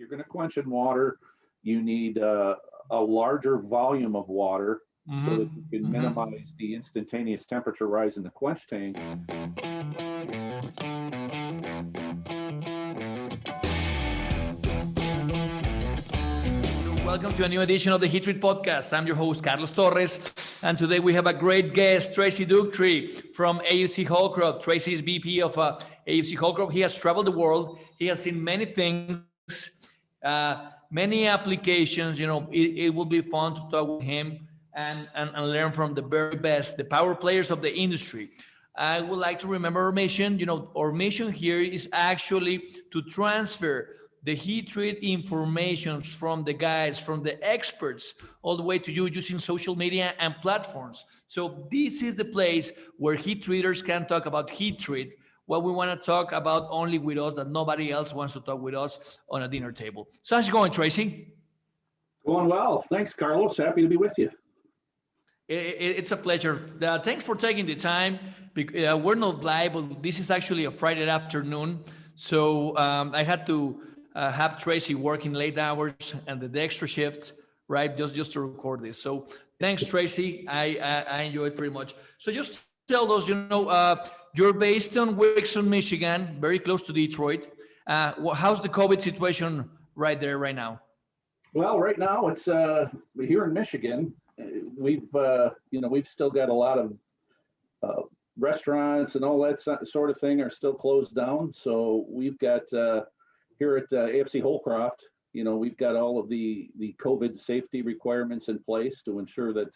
you're going to quench in water, you need a larger volume of water so that you can minimize the instantaneous temperature rise in the quench tank. Welcome to a new edition of the Heat Treat Podcast. I'm your host, Carlos Torres, and today we have a great guest, Tracy Dougherty from AFC Holcroft. Tracy is VP of AFC Holcroft. He has traveled the world. He has seen many things, many applications. You know, it will be fun to talk with him and learn from the very best, the power players of the industry. I would like to remember our mission. You know, our mission here is actually to transfer the heat treat information from the guys, from the experts, all the way to you using social media and platforms. So this is the place where heat treaters can talk about heat treat, what we want to talk about only with us, that nobody else wants to talk with us on a dinner table. So how's it going, Tracy? Going well. Thanks, Carlos. Happy to be with you. It's a pleasure. Thanks for taking the time. We're not live, but this is actually a Friday afternoon. So I had to have Tracy working late hours and the extra shift, right? Just to record this. So thanks, Tracy. I enjoy it pretty much. So just tell us, you're based in Wixon, Michigan, very close to Detroit. How's the COVID situation right there right now? Well, right now it's here in Michigan. We've still got a lot of restaurants and all that sort of thing are still closed down. So we've got here at AFC Holcroft, we've got all of the COVID safety requirements in place to ensure that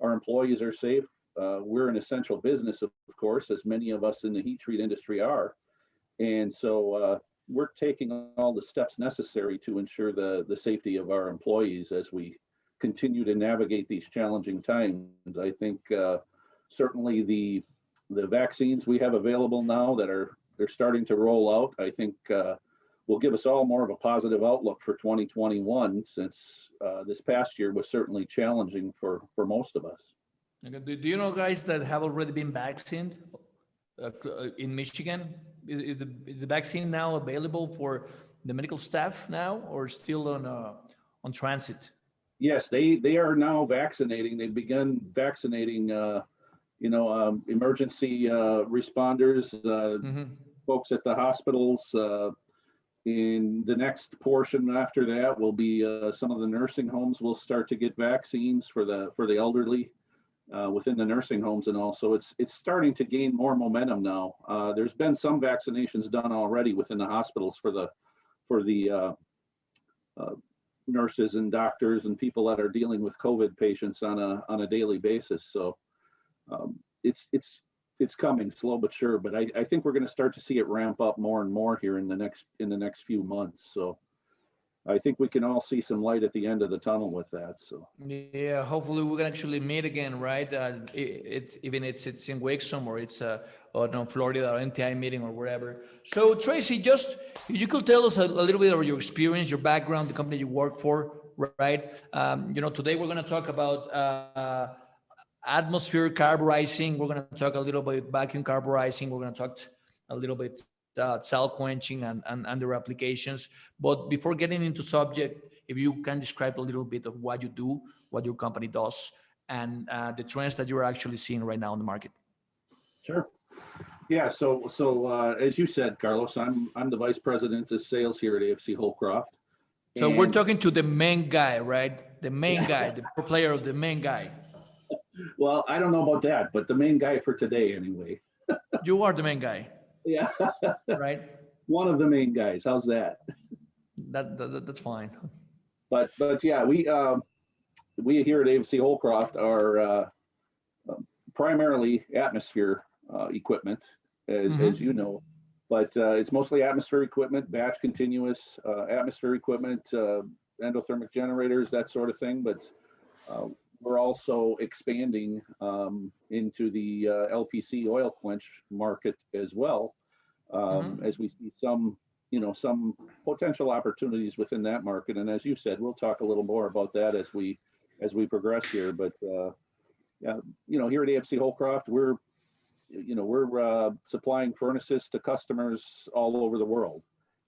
our employees are safe. We're an essential business, of course, as many of us in the heat treat industry are. And so we're taking all the steps necessary to ensure the safety of our employees as we continue to navigate these challenging times. I think certainly the vaccines we have available now they're starting to roll out, I think will give us all more of a positive outlook for 2021, since this past year was certainly challenging for most of us. Okay. Do you know guys that have already been vaccinated in Michigan? Is the vaccine now available for the medical staff now, or still on transit? Yes, they are now vaccinating. They've begun vaccinating emergency responders, folks at the hospitals. In the next portion after that will be some of the nursing homes will start to get vaccines for the elderly within the nursing homes, and also it's starting to gain more momentum now. There's been some vaccinations done already within the hospitals for the nurses and doctors and people that are dealing with COVID patients on a daily basis. So it's coming slow but sure, but I think we're going to start to see it ramp up more and more here in the next few months. So I think we can all see some light at the end of the tunnel with that. So yeah, hopefully we can actually meet again, right? It's in Wixom or it's on Florida or NTI meeting or wherever. So Tracy, just you could tell us a little bit of your experience, your background, the company you work for, right? Today we're going to talk about atmosphere carburizing. We're going to talk a little bit vacuum carburizing. We're going to talk a little bit cell quenching and their applications. But before getting into subject, if you can describe a little bit of what you do, what your company does, and the trends that you're actually seeing right now in the market. Sure. Yeah. So as you said, Carlos, I'm the vice president of sales here at AFC Holcroft. So we're talking to the main guy, right? The main guy, the pro player of the main guy. Well, I don't know about that, but the main guy for today anyway. You are the main guy. Yeah. Right. One of the main guys. How's that? That's fine. But yeah, we here at AFC Holcroft are primarily atmosphere equipment, as you know, but it's mostly atmosphere equipment, batch continuous atmosphere equipment, endothermic generators, that sort of thing. But we're also expanding into the LPC oil quench market as well, as we see some potential opportunities within that market. And as you said, we'll talk a little more about that as we progress here. But here at AFC Holcroft, we're supplying furnaces to customers all over the world.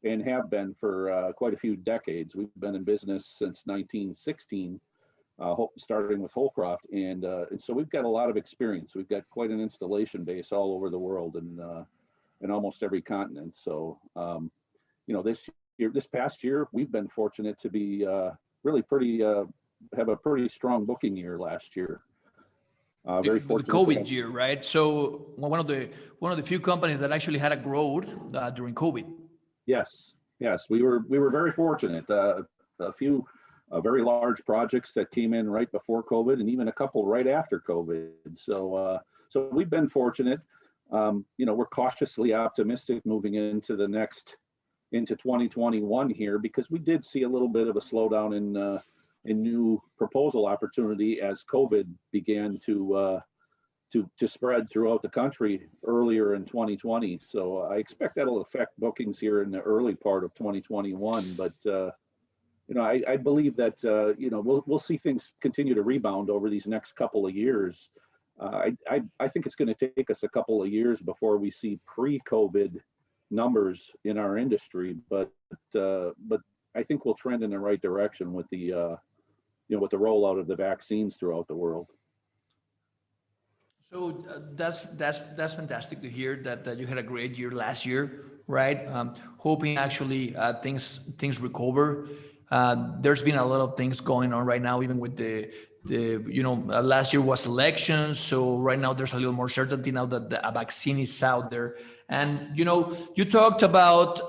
and have been for quite a few decades. We've been in business since 1916, starting with Holcroft, and so we've got a lot of experience. We've got quite an installation base all over the world and in almost every continent. So, this past year, we've been fortunate to be really pretty have a pretty strong booking year last year. Very The fortunate. COVID year, right? So one of the few companies that actually had a growth during COVID. Yes, we were very fortunate. A few very large projects that came in right before COVID, and even a couple right after COVID. So we've been fortunate. We're cautiously optimistic moving into 2021 here, because we did see a little bit of a slowdown in new proposal opportunity as COVID began to spread throughout the country earlier in 2020. So I expect that'll affect bookings here in the early part of 2021. But I believe that we'll see things continue to rebound over these next couple of years. I think it's going to take us a couple of years before we see pre-COVID numbers in our industry, but I think we'll trend in the right direction with the with the rollout of the vaccines throughout the world. So that's fantastic to hear that you had a great year last year, right? Hoping actually things recover. There's been a lot of things going on right now, even with the last year was elections, so right now there's a little more certainty now that a vaccine is out there. And you talked about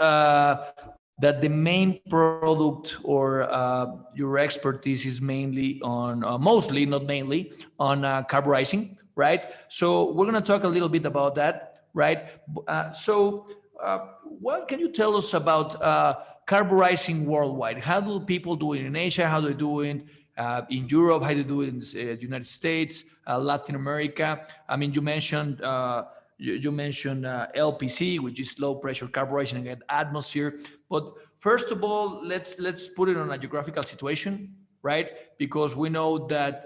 that the main product or your expertise is mainly on, mostly, not mainly, on carburizing, right? So we're going to talk a little bit about that, right? What can you tell us about Carburizing Worldwide? How do people do it in Asia? How do they do it in Europe? How do they do it in the United States, Latin America? I mean, you mentioned LPC, which is low pressure carburizing at atmosphere. But first of all, let's put it on a geographical situation, right? Because we know that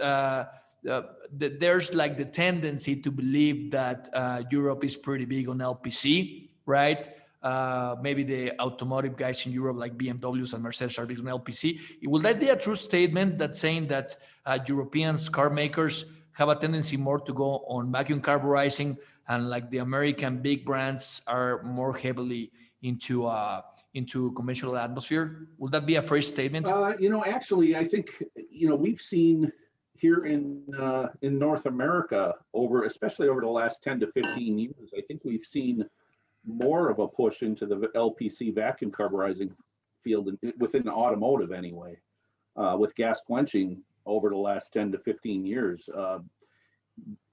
there's like the tendency to believe that Europe is pretty big on LPC, right? Maybe the automotive guys in Europe, like BMWs and Mercedes, are big on LPC. Will that be a true statement that's saying that Europeans, car makers, have a tendency more to go on vacuum carburizing, and like the American big brands are more heavily into conventional atmosphere? Will that be a fair statement? Actually, I think we've seen here in North America, especially over the last 10 to 15 years, I think we've seen more of a push into the LPC vacuum carburizing field within the automotive anyway, with gas quenching over the last 10 to 15 years.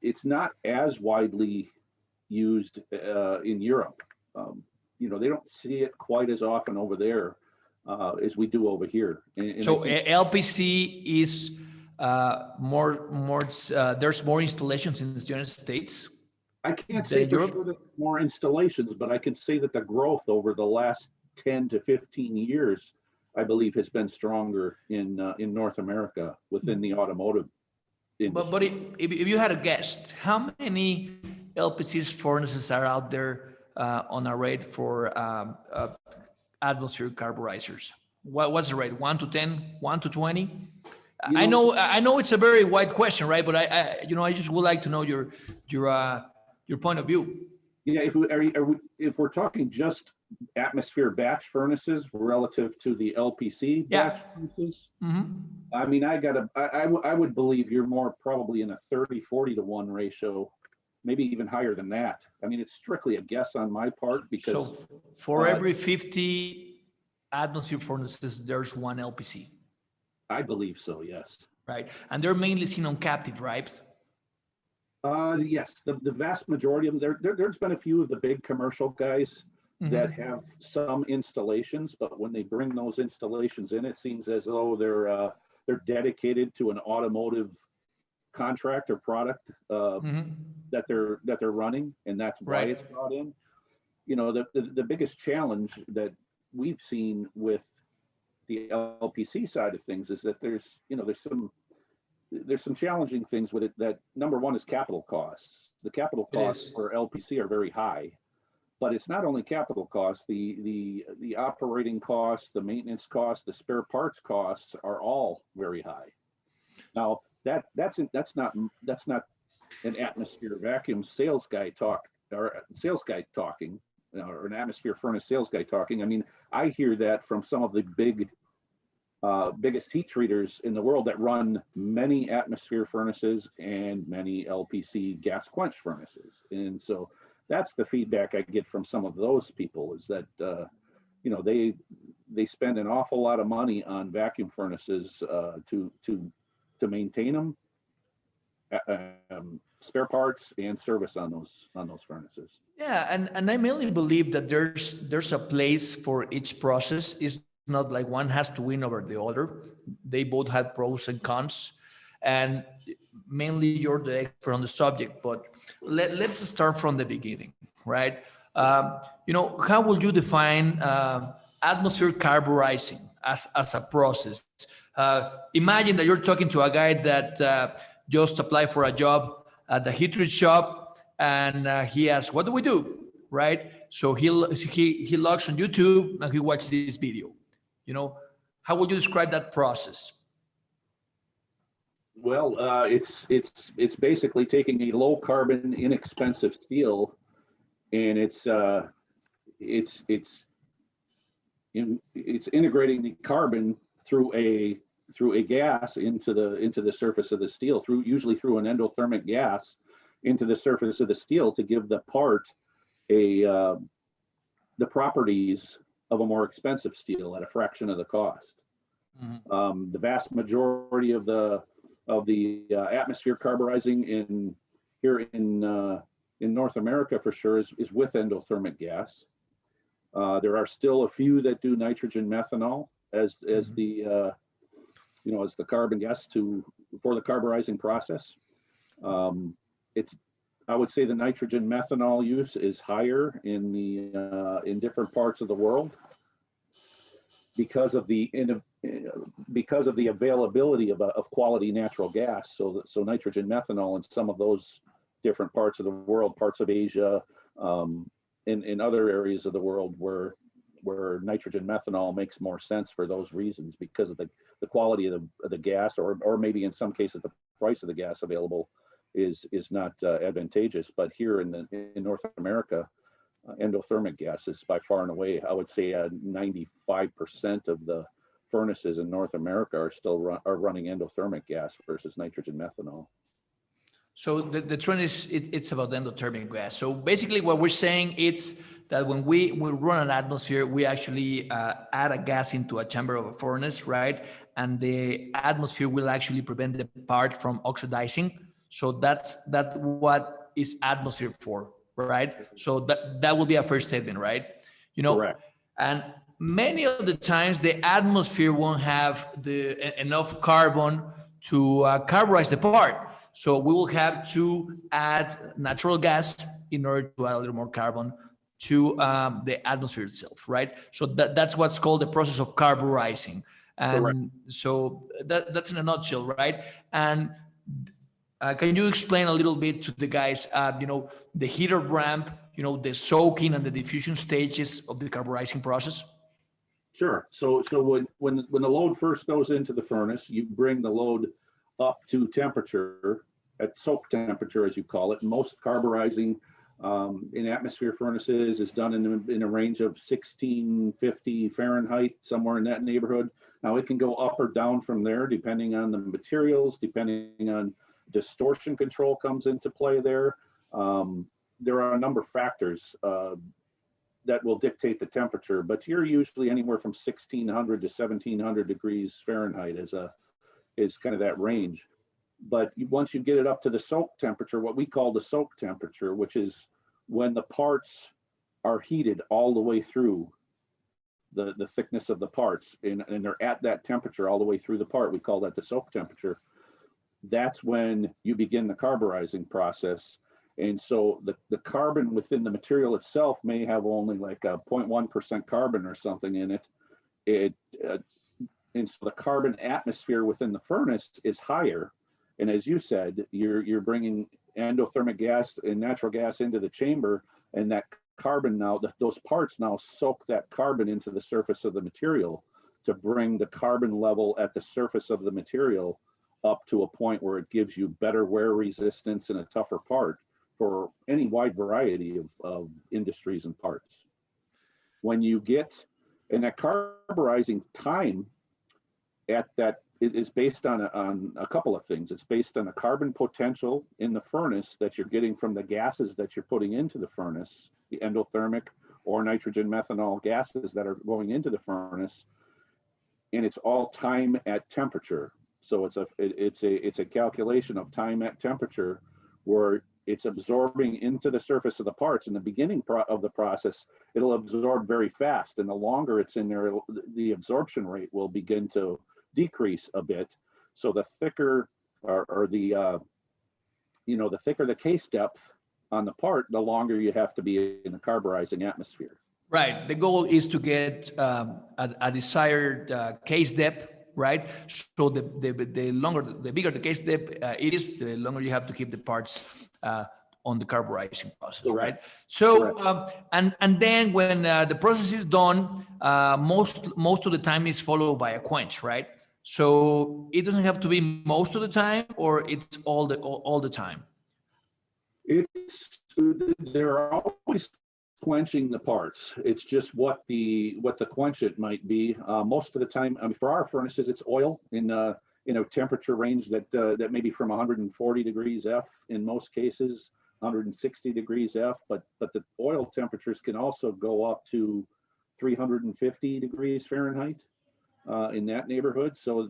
It's not as widely used in Europe. They don't see it quite as often over there as we do over here. And so LPC is more. There's more installations in the United States. I can't say for sure that more installations, but I can say that the growth over the last 10 to 15 years, I believe, has been stronger in North America within the automotive industry. But if you had a guess, how many LPC furnaces are out there on a rate for atmosphere carburizers? What's the rate? 1 to 10? 1 to 20? I know it's a very wide question, right? But I just would like to know your point of view. Yeah, if we're talking just atmosphere batch furnaces relative to the LPC batch furnaces, I mean, I would believe you're more probably in a 30-40 to 1 ratio, maybe even higher than that. I mean, it's strictly a guess on my part, because so for every 50 atmosphere furnaces, there's 1 LPC. I believe so, yes. Right, and they're mainly seen on captive, right? Yes, the vast majority of them. There's been a few of the big commercial guys that have some installations, but when they bring those installations in, it seems as though they're dedicated to an automotive contract or product that they're running, and that's why it's brought in. The biggest challenge that we've seen with the LPC side of things is that there's some challenging things with it. That number one is capital costs. The capital costs for LPC are very high. but it's not only capital costs, the operating costs, the maintenance costs, the spare parts costs are all very high. Now that's not an atmosphere vacuum sales guy talking, or an atmosphere furnace sales guy talking. I mean, I hear that from some of the biggest heat treaters in the world that run many atmosphere furnaces and many LPC gas quench furnaces. And so that's the feedback I get from some of those people, is that they spend an awful lot of money on vacuum furnaces to maintain them, spare parts and service on those furnaces. Yeah, and I mainly believe that there's a place for each process. It's not like one has to win over the other. They both have pros and cons, and mainly you're the expert on the subject. But let's start from the beginning, right? How would you define atmosphere carburizing as a process? Imagine that you're talking to a guy that just applied for a job at the heat treat shop, and he asks, "What do we do?" Right? So he logs on YouTube and he watches this video. How would you describe that process? Well, it's basically taking a low carbon, inexpensive steel, and it's integrating the carbon through a gas into the surface of the steel, usually through an endothermic gas into the surface of the steel, to give the part the properties of a more expensive steel at a fraction of the cost. Mm-hmm. The vast majority of the atmosphere carburizing here in North America, for sure, is with endothermic gas. There are still a few that do nitrogen methanol as the as the carbon gas for the carburizing process. I would say the nitrogen methanol use is higher in different parts of the world because of the availability of quality natural gas. So nitrogen methanol in some of those different parts of the world, parts of Asia, in other areas of the world where nitrogen methanol makes more sense for those reasons, because of the quality of the gas, or maybe in some cases the price of the gas available is not advantageous. But here in North America, endothermic gas is by far and away, I would say 95% of the furnaces in North America are running endothermic gas versus nitrogen methanol. So the trend is it's about the endothermic gas. So basically what we're saying is that when we run an atmosphere, we actually add a gas into a chamber of a furnace, right? And the atmosphere will actually prevent the part from oxidizing. So that's what is atmosphere for, right? So that will be a first statement, right? Correct. And many of the times the atmosphere won't have enough carbon to carburize the part. So we will have to add natural gas in order to add a little more carbon to the atmosphere itself, right? So that's what's called the process of carburizing. And correct. So that's in a nutshell, right? And can you explain a little bit to the guys, the heater ramp, the soaking and the diffusion stages of the carburizing process? Sure. So when the load first goes into the furnace, you bring the load up to temperature, at soak temperature, as you call it. Most carburizing in atmosphere furnaces is done in a range of 1650 Fahrenheit, somewhere in that neighborhood. Now it can go up or down from there, depending on the materials, depending on distortion control comes into play there. There are a number of factors that will dictate the temperature, but you're usually anywhere from 1600 to 1700 degrees Fahrenheit is kind of that range. But once you get it up to the soak temperature, what we call the soak temperature, which is when the parts are heated all the way through the thickness of the parts, and they're at that temperature all the way through the part, we call that the soak temperature. That's when you begin the carburizing process. And so the carbon within the material itself may have only like a 0.1% carbon or something in it. And so the carbon atmosphere within the furnace is higher. And as you said, you're bringing endothermic gas and natural gas into the chamber, and that carbon now, those parts now soak that carbon into the surface of the material to bring the carbon level at the surface of the material up to a point where it gives you better wear resistance and a tougher part for any wide variety of industries and parts. When you get, and that carburizing time at that, it is based on a couple of things. It's based on the carbon potential in the furnace that you're getting from the gases that you're putting into the furnace, the endothermic or nitrogen methanol gases that are going into the furnace, and it's all time at temperature. So it's a calculation of time at temperature where it's absorbing into the surface of the parts. In the beginning of the process, it'll absorb very fast, and the longer it's in there, the absorption rate will begin to decrease a bit. So the thicker the thicker the case depth on the part, the longer you have to be in the carburizing atmosphere. Right. The goal is to get a desired case depth, right? So the bigger the case depth it is, the longer you have to keep the parts on the carburizing process, right? So and then when the process is done, most of the time is followed by a quench, right? So it doesn't have to be most of the time, or it's all the time. They're always quenching the parts. It's just what the quenchant might be. Most of the time, I mean, for our furnaces, it's oil in a temperature range that may be from 140 degrees F in most cases, 160 degrees F. But the oil temperatures can also go up to 350 degrees Fahrenheit in that neighborhood. So,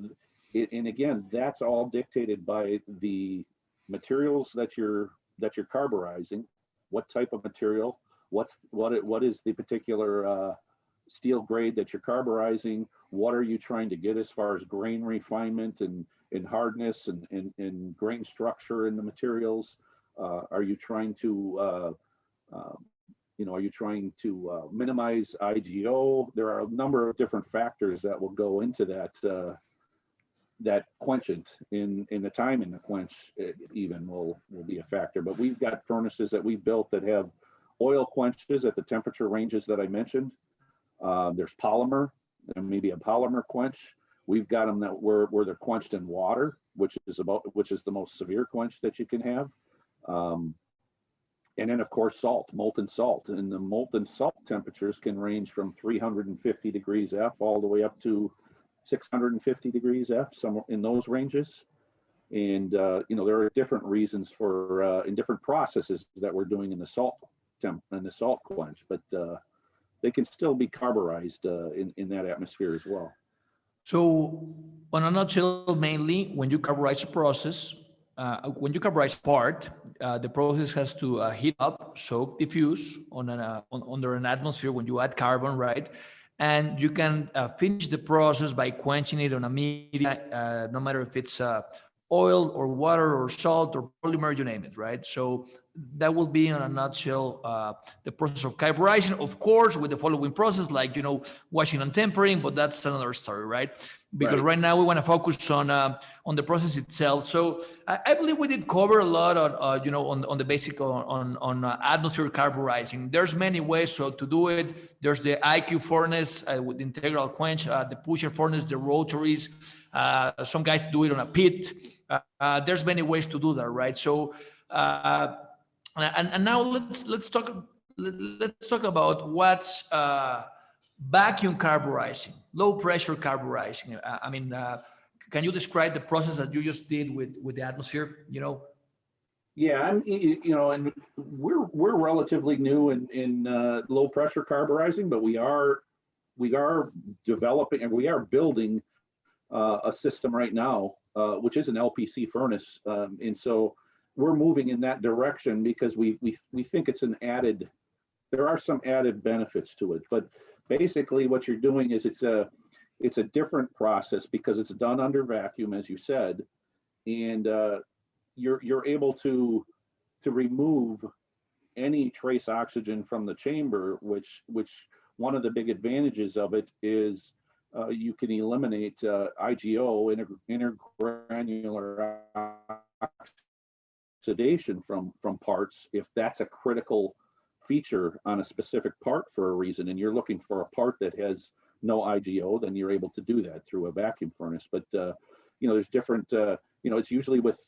and again, that's all dictated by the materials that you're carburizing. What type of material? What is the particular steel grade that you're carburizing? What are you trying to get as far as grain refinement and hardness and grain structure in the materials? Are you trying to minimize IGO? There are a number of different factors that will go into that quenchant in the time in the quench. Even will be a factor. But we've got furnaces that we've built that have oil quenches at the temperature ranges that I mentioned. There's polymer, and maybe a polymer quench. We've got them that where they're quenched in water, which is the most severe quench that you can have. And then of course molten salt, and the molten salt temperatures can range from 350 degrees F all the way up to 650 degrees F, somewhere in those ranges. And there are different reasons for in different processes that we're doing in the salt quench, but they can still be carburized in that atmosphere as well. So, on a nutshell, mainly when you carburize a process, when you carburize part, the process has to heat up, soak, diffuse under an atmosphere when you add carbon, right? And you can finish the process by quenching it on a media, no matter if it's oil or water or salt or polymer, you name it, right? So that will be in a nutshell the process of carburizing, of course, with the following process, like, washing and tempering, but that's another story, right? Because right now we want to focus on the process itself. So I believe we did cover a lot on the basic on atmosphere carburizing. There's many ways to do it. There's the IQ furnace with integral quench, the pusher furnace, the rotaries. Some guys do it on a pit. There's many ways to do that, right? So, and now let's talk about what's vacuum carburizing, low pressure carburizing. I mean, can you describe the process that you just did with the atmosphere? Yeah, and we're relatively new in low pressure carburizing, but we are developing and we are building a system right now, which is an LPC furnace, and so we're moving in that direction because we think there are some added benefits to it. But basically, what you're doing is it's a different process because it's done under vacuum, as you said, and you're able to remove any trace oxygen from the chamber, which one of the big advantages of it is you can eliminate IGO, intergranular oxidation from parts if that's a critical feature on a specific part for a reason, and you're looking for a part that has no IGO, then you're able to do that through a vacuum furnace. But there's different. It's usually with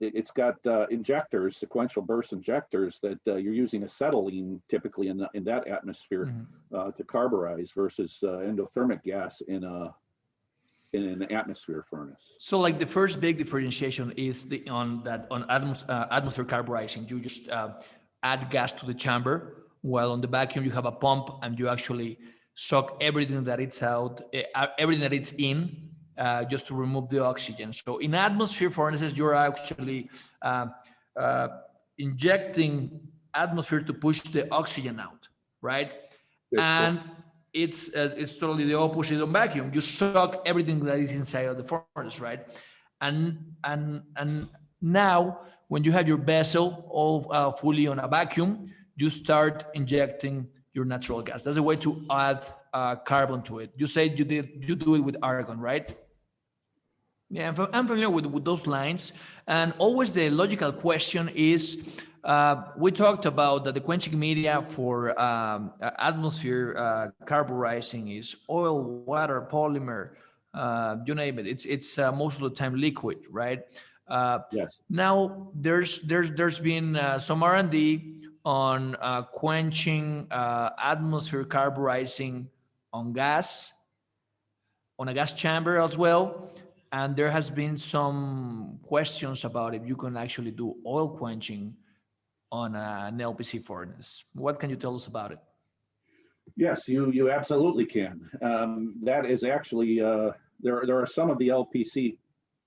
it's got injectors, sequential burst injectors that you're using acetylene typically in that atmosphere to carburize versus endothermic gas in an atmosphere furnace. So like the first big differentiation is on atmosphere carburizing. You just add gas to the chamber, while on the vacuum you have a pump and you actually suck everything that it's out, everything that it's in, just to remove the oxygen. So in atmosphere furnaces, you're actually injecting atmosphere to push the oxygen out, right? And it's totally the opposite on vacuum. You suck everything that is inside of the furnace, right? And now when you have your vessel all fully on a vacuum, you start injecting your natural gas. That's a way to add carbon to it. You said you do it with argon, right? Yeah, I'm familiar with those lines. And always the logical question is, we talked about that the quenching media for atmosphere carburizing is oil, water, polymer, you name it. It's most of the time liquid, right? Yes. Now there's been some R&D on quenching atmosphere carburizing on gas, on a gas chamber as well. And there has been some questions about if you can actually do oil quenching on an LPC furnace. What can you tell us about it? Yes, you absolutely can. That is actually there are some of the LPC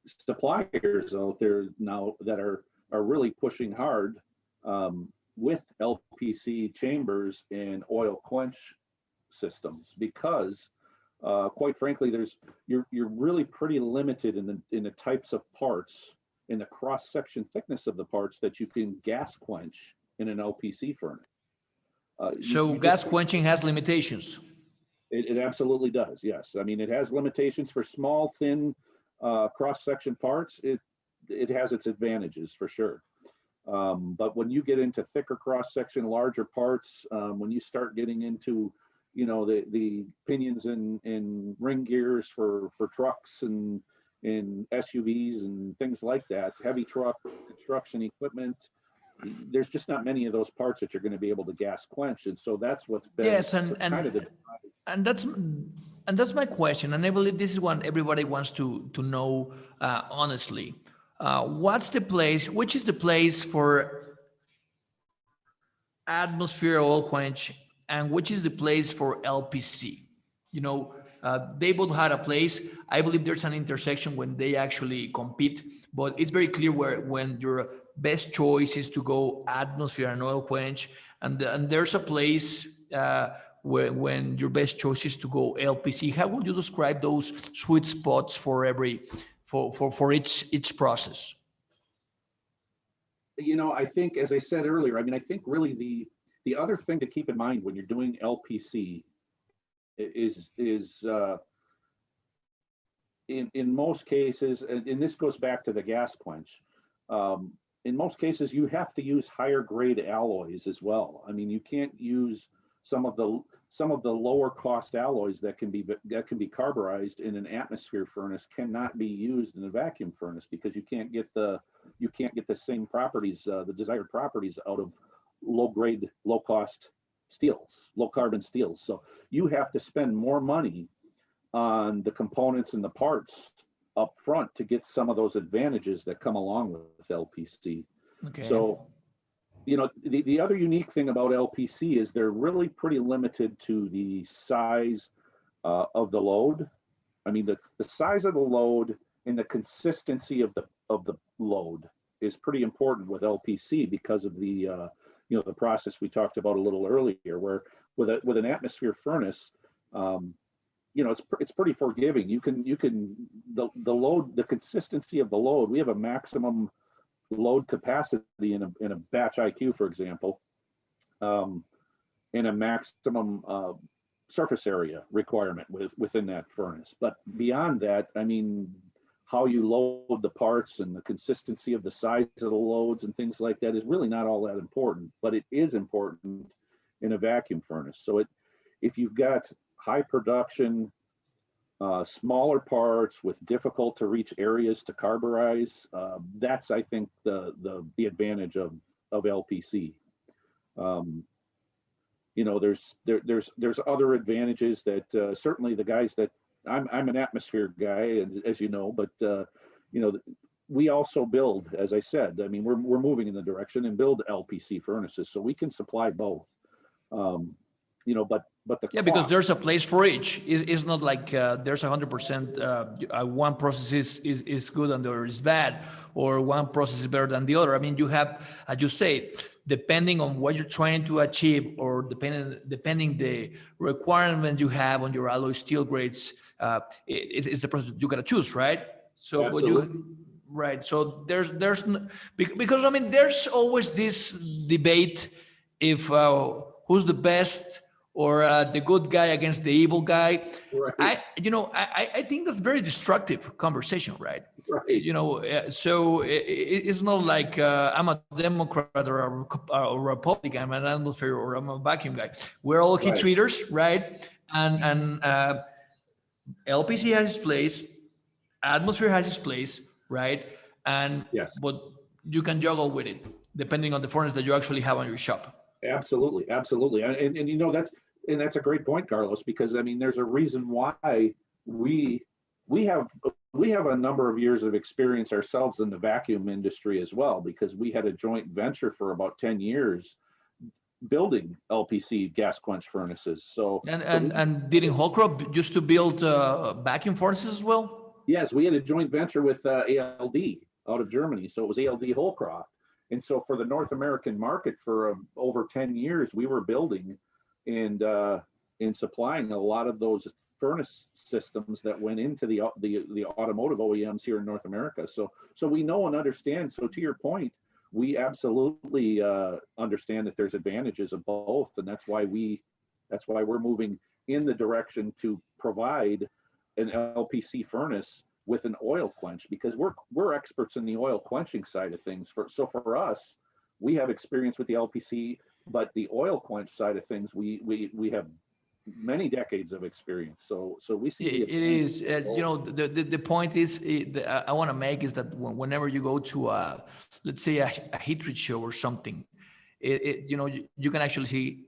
suppliers out there now that are really pushing hard with LPC chambers and oil quench systems because quite frankly, you're really pretty limited in the types of parts, in the cross section thickness of the parts that you can gas quench in an LPC furnace. So gas quenching has limitations. It absolutely does. Yes, I mean it has limitations for small, thin cross section parts. It has its advantages for sure. But when you get into thicker cross section, larger parts, when you start getting into the pinions and ring gears for trucks and SUVs and things like that, heavy truck construction equipment, there's just not many of those parts that you're going to be able to gas quench, and so that's what's been and that's my question, and I believe this is what everybody wants to know honestly. Which is the place for atmosphere oil quench, and which is the place for LPC? They both had a place. I believe there's an intersection when they actually compete, but it's very clear when your best choice is to go atmosphere and oil quench, and there's a place when your best choice is to go LPC. How would you describe those sweet spots for each process? I think, as I said earlier, I think really the other thing to keep in mind when you're doing LPC is in most cases, and this goes back to the gas quench, in most cases you have to use higher grade alloys as well. I mean, you can't use some of the lower cost alloys that can be carburized in an atmosphere furnace cannot be used in a vacuum furnace because you can't get the same properties, the desired properties out of low grade, low cost steels, low carbon steels. So you have to spend more money on the components and the parts up front to get some of those advantages that come along with LPC. Okay. So, the other unique thing about LPC is they're really pretty limited to the size of the load. I mean, the size of the load and the consistency of the load is pretty important with LPC because of the the process we talked about a little earlier, where with an atmosphere furnace, it's pretty forgiving. You can the load, the consistency of the load. We have a maximum load capacity in a batch IQ, for example, and a maximum surface area requirement within that furnace. But beyond that, I mean, how you load the parts and the consistency of the size of the loads and things like that is really not all that important, but it is important in a vacuum furnace. So if you've got high production, smaller parts with difficult to reach areas to carburize, that's, I think, the advantage of LPC. There's other advantages that certainly the guys that I'm an atmosphere guy, as you know, but we also build, as I said, I mean, we're moving in the direction and build LPC furnaces, so we can supply both. But the yeah, because there's a place for each. It's not like there's 100% one process is good and the other is bad, or one process is better than the other. I mean, you have, as you say, depending on what you're trying to achieve, or depending the requirement you have on your alloy steel grades, it's the process you gotta choose, right? So right. So there's because I mean there's always this debate if who's the best, or the good guy against the evil guy. Right. I think that's very destructive conversation, right? Right. So it's not like I'm a Democrat or a Republican, I'm an atmosphere, or I'm a vacuum guy. We're all heat treaters, right? And LPC has its place, atmosphere has its place, right? And Yes. but you can juggle with it depending on the furnace that you actually have on your shop. Absolutely, absolutely, and that's a great point, Carlos, because I mean, there's a reason why we have a number of years of experience ourselves in the vacuum industry as well, because we had a joint venture for about 10 years building LPC gas quench furnaces. And didn't Holcroft used to build vacuum furnaces as well? Yes, we had a joint venture with ALD out of Germany, so it was ALD Holcroft. And so for the North American market for over 10 years, we were building and supplying a lot of those furnace systems that went into the automotive OEMs here in North America. So we know and understand. So to your point, we absolutely understand that there's advantages of both, and that's why we're moving in the direction to provide an LPC furnace with an oil quench, because we're experts in the oil quenching side of things. So for us, we have experience with the LPC, but the oil quench side of things, we have many decades of experience. So we see it is the point is I want to make is that whenever you go to let's say a heat treat show or something, you can actually see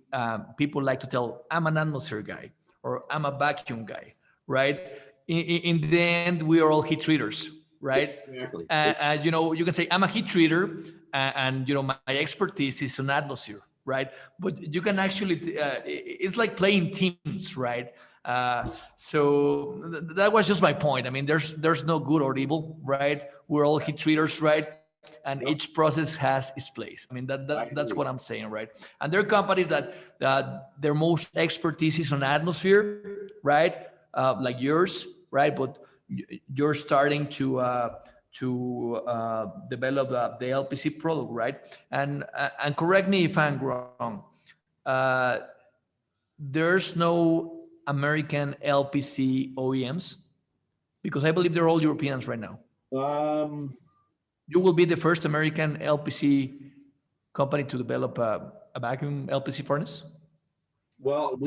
people like to tell, I'm an atmosphere guy or I'm a vacuum guy, right? In the end, we are all heat treaters, right? Exactly. You can say I'm a heat treater, and my expertise is on atmosphere, right? But you can actually, it's like playing teams, right? So that was just my point. I mean, there's no good or evil, right? We're all heat treaters, right? And each process has its place. I mean, that's what I'm saying, right? And there are companies that their most expertise is on atmosphere, right? Like yours, right? But you're starting to develop the LPC product, right? And correct me if I'm wrong. There's no American LPC OEMs, because I believe they're all Europeans right now. You will be the first American LPC company to develop a vacuum LPC furnace. Well,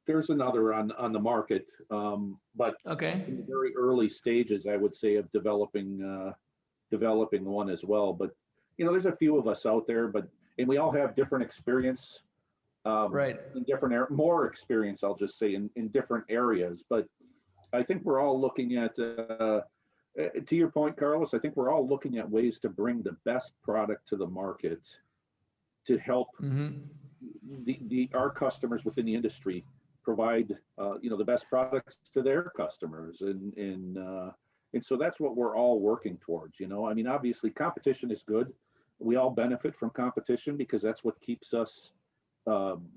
there's another on the market, but okay, in the very early stages, I would say, of developing one as well. But there's a few of us out there, and we all have different experience, right? In different more experience, I'll just say, in different areas. But I think we're all looking at, to your point, Carlos, I think we're all looking at ways to bring the best product to the market to help our customers within the industry provide the best products to their customers, and so that's what we're all working towards. I mean, obviously competition is good. We all benefit from competition because that's what keeps us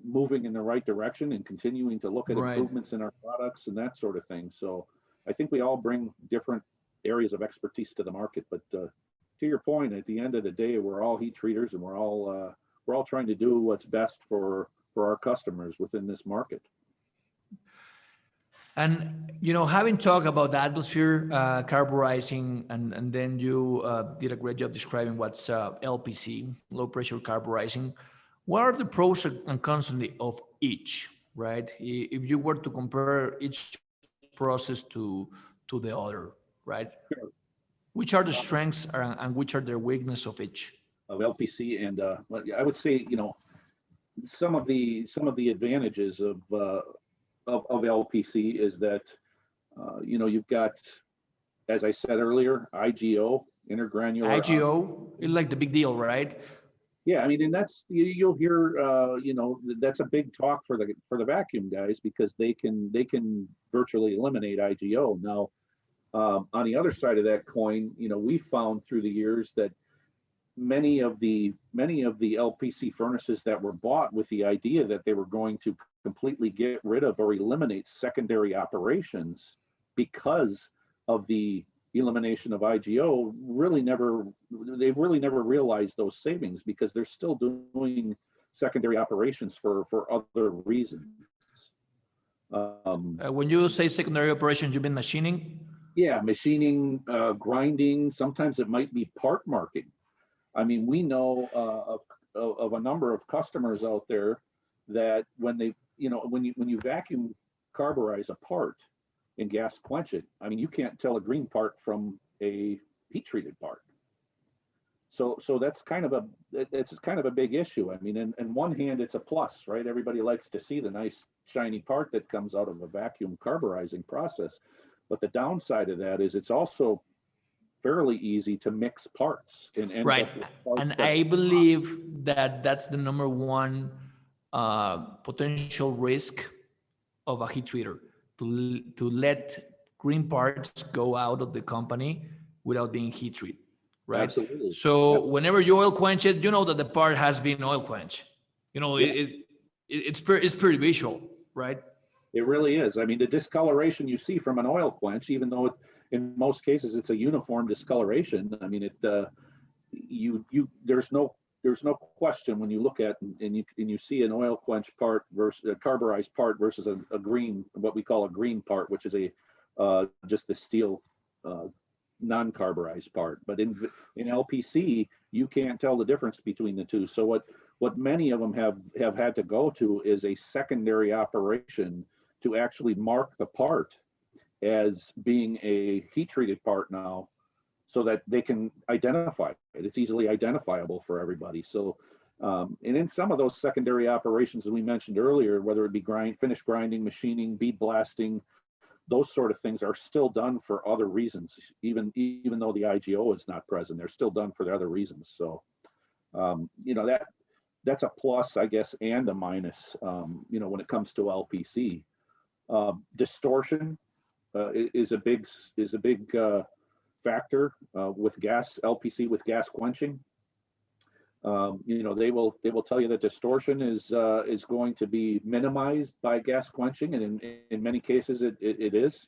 moving in the right direction and continuing to look at improvements in our products and that sort of thing. So I think we all bring different areas of expertise to the market, but to your point, at the end of the day, we're all heat treaters, and we're all trying to do what's best for our customers within this market. And having talked about the atmosphere, carburizing, and then you did a great job describing what's LPC, low pressure carburizing. What are the pros and cons of each, right? If you were to compare each process to the other, right? Sure. Which are the strengths and which are the weakness of each? Of LPC and well, I would say, some of the advantages of LPC is that you've got, as I said earlier, IGO, intergranular. IGO is like the big deal, right? Yeah, I mean, and you'll hear, that's a big talk for the vacuum guys because they can virtually eliminate IGO. Now, on the other side of that coin, we found through the years that many of the LPC furnaces that were bought with the idea that they were going to completely get rid of or eliminate secondary operations because of the elimination of IGO they really never realized those savings because they're still doing secondary operations for other reasons. When you say secondary operations, you mean machining? Yeah, machining, grinding, sometimes it might be part marking. I mean, we know of a number of customers out there that when you vacuum carburize a part and gas quench it, I mean, you can't tell a green part from a heat treated part. So that's kind of a big issue. I mean, in one hand, it's a plus, right? Everybody likes to see the nice shiny part that comes out of a vacuum carburizing process. But the downside of that is it's also fairly easy to mix parts and end right. up with parts And that I believe that that's the number one potential risk of a heat treater to let green parts go out of the company without being heat treated, right? Absolutely. So whenever you oil quench it, you know that the part has been oil quenched. It's pretty visual, right? It really is. I mean, the discoloration you see from an oil quench, even though in most cases it's a uniform discoloration. I mean, there's no question when you look at and you see an oil quench part versus a carburized part versus a green, what we call a green part, which is just the steel non-carburized part. But in LPC, you can't tell the difference between the two. So what many of them have had to go to is a secondary operation to actually mark the part as being a heat treated part now, so that they can identify it. It's easily identifiable for everybody. So, and in some of those secondary operations that we mentioned earlier, whether it be finish grinding, machining, bead blasting, those sort of things are still done for other reasons. Even though the IGO is not present, they're still done for the other reasons. So, that's a plus, I guess, and a minus. When it comes to LPC, distortion is a big factor with LPC with gas quenching. They will tell you that distortion is going to be minimized by gas quenching, and in many cases it is.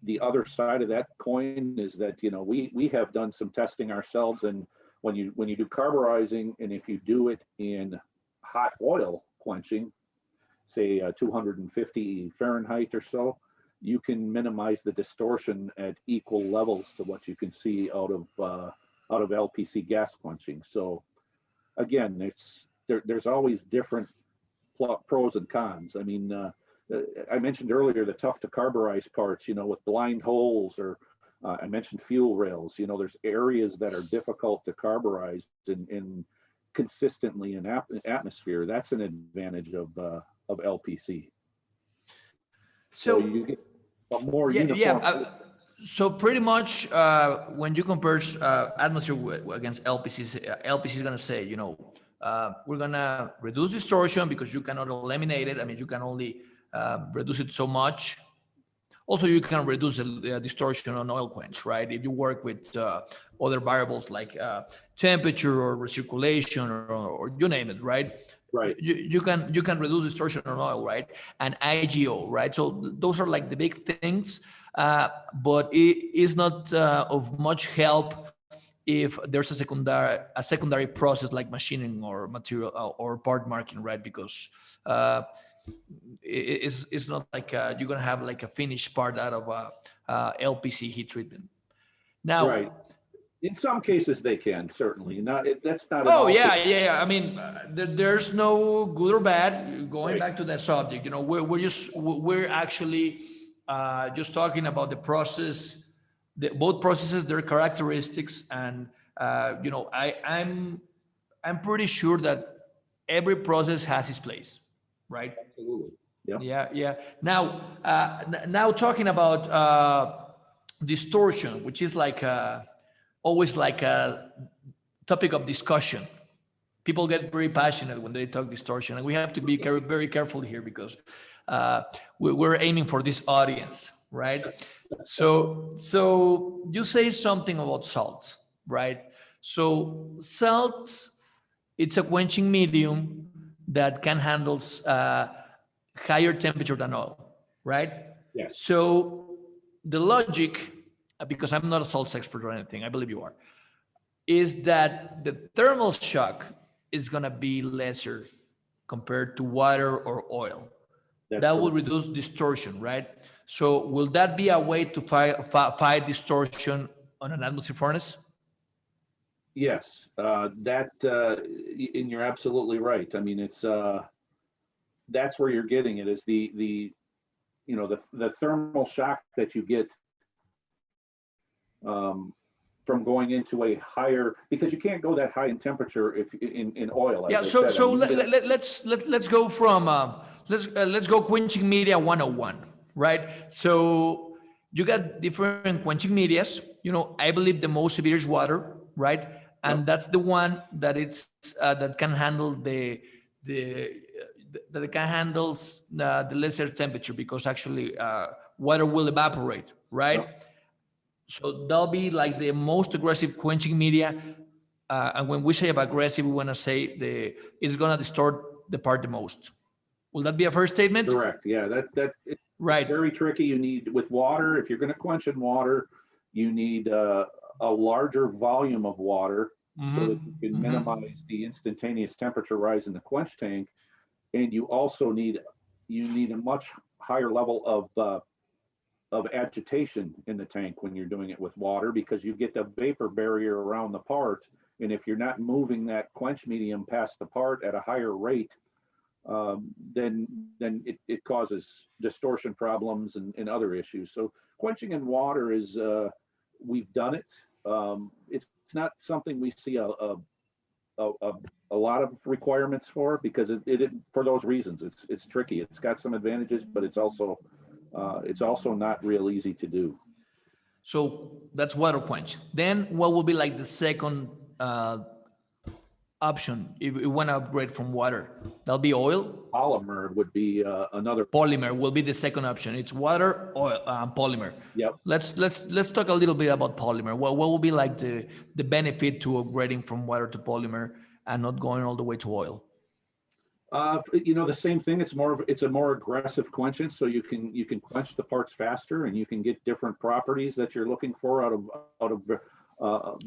The other side of that coin is that we have done some testing ourselves, and when you do carburizing, and if you do it in hot oil quenching, say 250 Fahrenheit or so, you can minimize the distortion at equal levels to what you can see out of LPC gas quenching. So again, there's always different pros and cons. I mean, I mentioned earlier the tough to carburize parts, with blind holes, or I mentioned fuel rails. There's areas that are difficult to carburize in consistently in atmosphere. That's an advantage of LPC. So you get a more uniform. So pretty much when you compare atmosphere against LPC, LPC is going to say, we're going to reduce distortion because you cannot eliminate it. I mean, you can only reduce it so much. Also, you can reduce the distortion on oil quench, right? If you work with other variables like temperature or recirculation or you name it, right? Right. You can reduce distortion on oil, right? And IGO, right? So those are like the big things, but it is not of much help if there's a secondary process like machining or material or part marking, right? Because it's not like you're gonna have like a finished part out of LPC heat treatment. Now, Right. In some cases, they can certainly. That's not at oh all. yeah. I mean, there's no good or bad. Going Right. back to that subject, we're actually just talking about the process, both processes, their characteristics, and I'm pretty sure that every process has its place, right? Absolutely. Yeah. Yeah. Now talking about distortion, which is like always like a topic of discussion. People get very passionate when they talk distortion, and we have to be very careful here because we're aiming for this audience, right? So you say something about salts, right? So salts, it's a quenching medium that can handle higher temperature than oil, right? Yes. So the logic, because I'm not a salts expert or anything, I believe you are, is that the thermal shock is going to be lesser compared to water or oil. That will reduce distortion, right? So will that be a way to fight distortion on an atmosphere furnace? Yes. And you're absolutely right. I mean, it's that's where you're getting it, is the thermal shock that you get from going into a higher, because you can't go that high in temperature if in oil. Yeah. So let's go from let's go quenching media 101, right? So you got different quenching medias. I believe the most severe is water, right? And that's the one that it's that can handle the that it can handle the lesser temperature, because actually water will evaporate, right? Yep. So that'll be like the most aggressive quenching media. And when we say aggressive, we want to say it's going to distort the part the most. Will that be a fair statement? Correct. Yeah, it's Right. very tricky. You need, with water, if you're going to quench in water, you need a larger volume of water so that you can minimize the instantaneous temperature rise in the quench tank. And you also need a much higher level of agitation in the tank when you're doing it with water, because you get the vapor barrier around the part. And if you're not moving that quench medium past the part at a higher rate, then it causes distortion problems and other issues. So quenching in water is, we've done it. It's not something we see a lot of requirements for, because it for those reasons. It's tricky. It's got some advantages, but it's also not real easy to do. So that's water quench. Then what will be like the second option if you want to upgrade from water? That'll be oil. Polymer would be another. Polymer will be the second option. It's water, oil, polymer. Yep. Let's talk a little bit about polymer. What will be like the benefit to upgrading from water to polymer and not going all the way to oil? The same thing. It's a more aggressive quenching, so you can quench the parts faster, and you can get different properties that you're looking for out of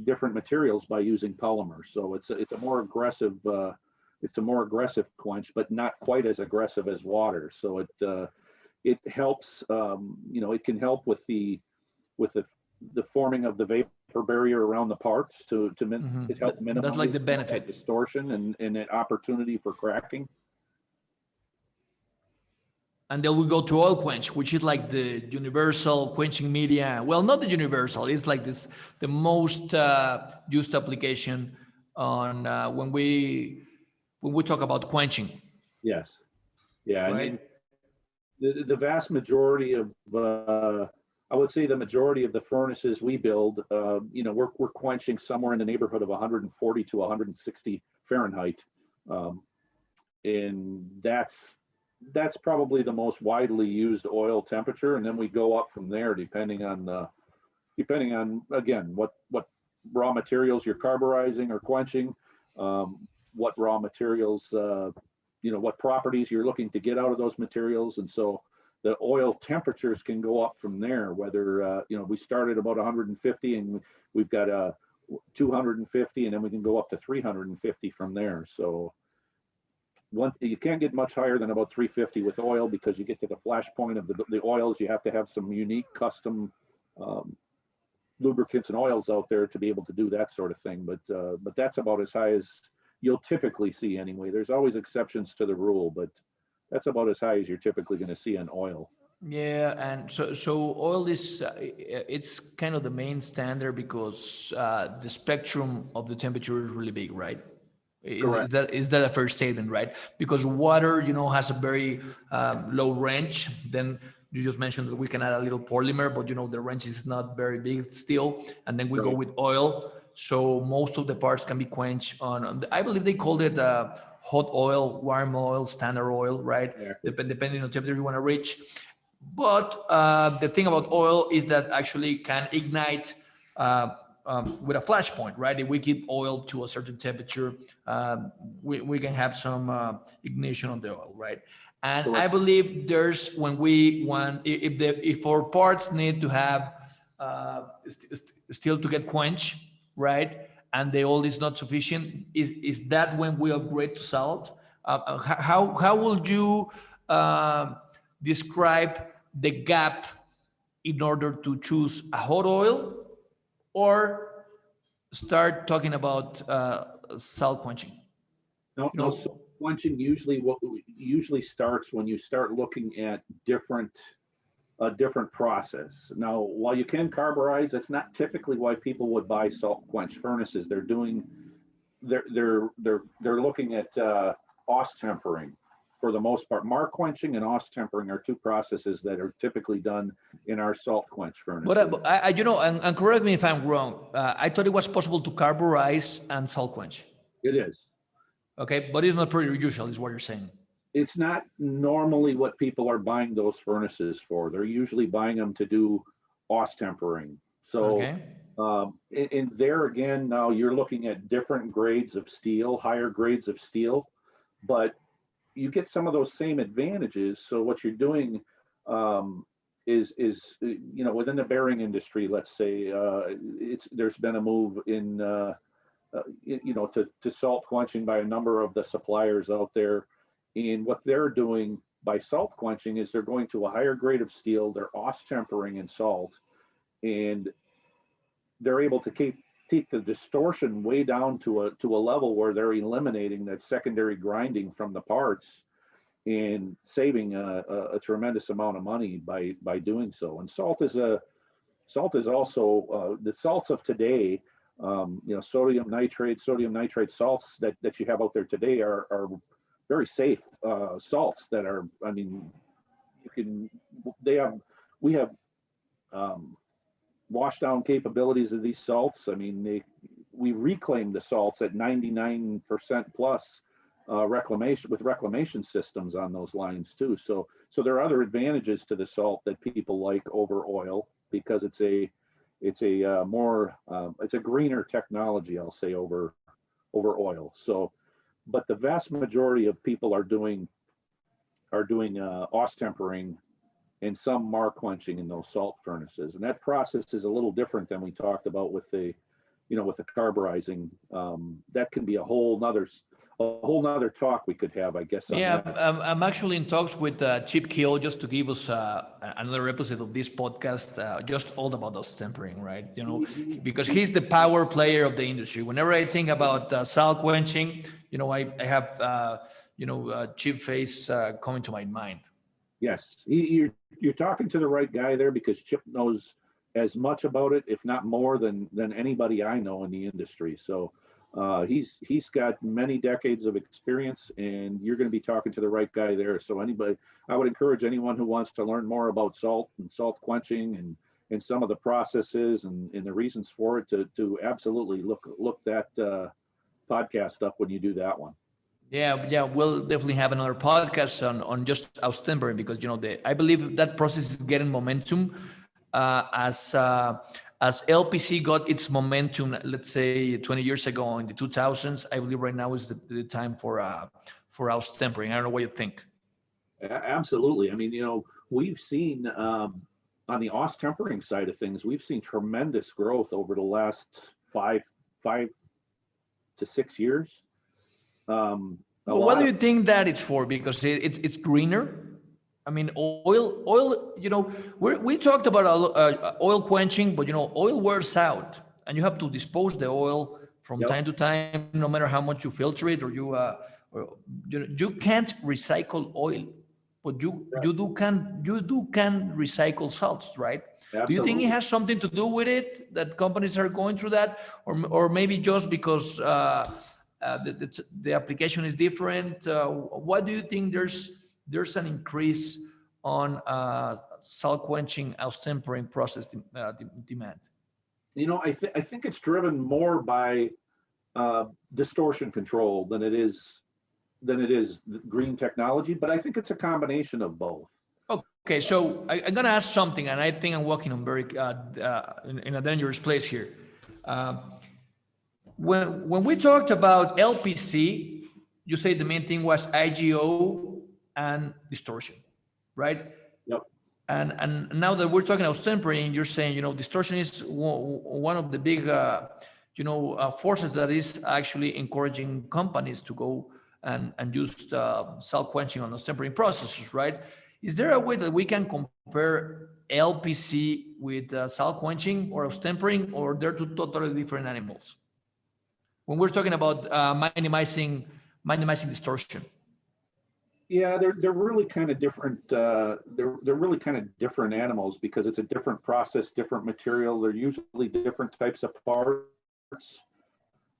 different materials by using polymer. So it's a more aggressive quench, but not quite as aggressive as water. So it helps. It can help with the forming of the vapor barrier around the parts to help minimize. That's like the benefit. Distortion and an opportunity for cracking. And then we go to oil quench, which is like the universal quenching media. Well, not the universal. It's like the most used application on when we talk about quenching. Yes. Yeah. Right. The vast majority of I would say the majority of the furnaces we build, we're quenching somewhere in the neighborhood of 140 to 160 Fahrenheit, and that's probably the most widely used oil temperature. And then we go up from there depending on again what raw materials you're carburizing or quenching, what raw materials, what properties you're looking to get out of those materials. And so the oil temperatures can go up from there, whether, we start at about 150 and we've got 250, and then we can go up to 350 from there. So you can't get much higher than about 350 with oil, because you get to the flash point of the oils. You have to have some unique custom lubricants and oils out there to be able to do that sort of thing. But that's about as high as you'll typically see anyway. There's always exceptions to the rule, but that's about as high as you're typically going to see on oil. Yeah, and so oil is it's kind of the main standard because the spectrum of the temperature is really big, right? Correct. Is that a fair statement, right? Because water, has a very low range. Then you just mentioned that we can add a little polymer, but the range is not very big still. And then we go Right. with oil, so most of the parts can be quenched I believe they called it hot oil, warm oil, standard oil, right? Exactly. Depending on the temperature you want to reach. But the thing about oil is that actually can ignite with a flash point, right? If we keep oil to a certain temperature, we can have some ignition on the oil, right? And I Correct. believe there's when we want if our parts need to have still to get quenched, right? And the oil is not sufficient. Is that when we upgrade to salt? How would you describe the gap in order to choose a hot oil or start talking about salt quenching? No, You no. know, So quenching usually starts when you start looking at a different process. Now, while you can carburize, that's not typically why people would buy salt quench furnaces. They're looking at os tempering for the most part. Mark quenching and os tempering are two processes that are typically done in our salt quench furnaces. but and correct me if I'm wrong. I thought it was possible to carburize and salt quench. It is. Okay, but it's not pretty usual, is what you're saying. It's not normally what people are buying those furnaces for. They're usually buying them to do os tempering. So, Okay. and there again, now you're looking at different grades of steel, higher grades of steel, but you get some of those same advantages. So what you're doing is within the bearing industry, let's say, there's been a move in to salt quenching by a number of the suppliers out there. And what they're doing by salt quenching is they're going to a higher grade of steel, they're os tempering in salt, and they're able to keep the distortion way down to a level where they're eliminating that secondary grinding from the parts and saving a tremendous amount of money by doing so. And salt is also the salts of today. Sodium nitrate salts that you have out there today are very safe salts that are, we have wash down capabilities of these salts. We reclaim the salts at 99% plus reclamation systems on those lines too. So there are other advantages to the salt that people like over oil, because it's a greener technology, I'll say, over oil. So, but the vast majority of people are doing os tempering and some mark quenching in those salt furnaces, and that process is a little different than we talked about with the carburizing. That can be a whole nother talk we could have, I guess. Yeah, I'm actually in talks with Chip Kill just to give us another episode of this podcast, just all about those tempering, right? Because he's the power player of the industry. Whenever I think about salt quenching, I have Chip Face coming to my mind. Yes, you're talking to the right guy there, because Chip knows as much about it, if not more, than anybody I know in the industry. So he's got many decades of experience, and you're going to be talking to the right guy there. So I would encourage anyone who wants to learn more about salt and salt quenching and some of the processes and the reasons for it to absolutely look that podcast up when you do that one. Yeah, we'll definitely have another podcast on just tempering, because I believe that process is getting momentum as LPC got its momentum, let's say 20 years ago in the 2000s. I believe right now is the time for house tempering. I don't know what you think. Absolutely. We've seen on the os tempering side of things, we've seen tremendous growth over the last 5 to 6 years. Well, what do you think that it's for? Because it's greener. I mean, oil. You know, we talked about oil quenching, but you know, oil wears out, and you have to dispose the oil from Yep. time to time, no matter how much you filter it, or or, you can't recycle oil, but you can recycle salts, right? Do you think it Absolutely. has something to do with it that companies are going through that, or maybe just because the application is different? What do you think? There's an increase on salt quenching tempering process demand. You know, I think it's driven more by distortion control than it is green technology, but I think it's a combination of both. Okay, so I'm gonna ask something, and I think I'm walking on very in a dangerous place here. Uh, when we talked about LPC, you say the main thing was IGO and distortion, right? Yep. And now that we're talking about tempering, you're saying, you know, distortion is one of the big forces that is actually encouraging companies to go and use salt quenching on those tempering processes, right? Is there a way that we can compare LPC with salt quenching or tempering, or they're two totally different animals? When we're talking about minimizing distortion. Yeah, they're really kind of different. They're really kind of different animals because it's a different process, different material. They're usually different types of parts.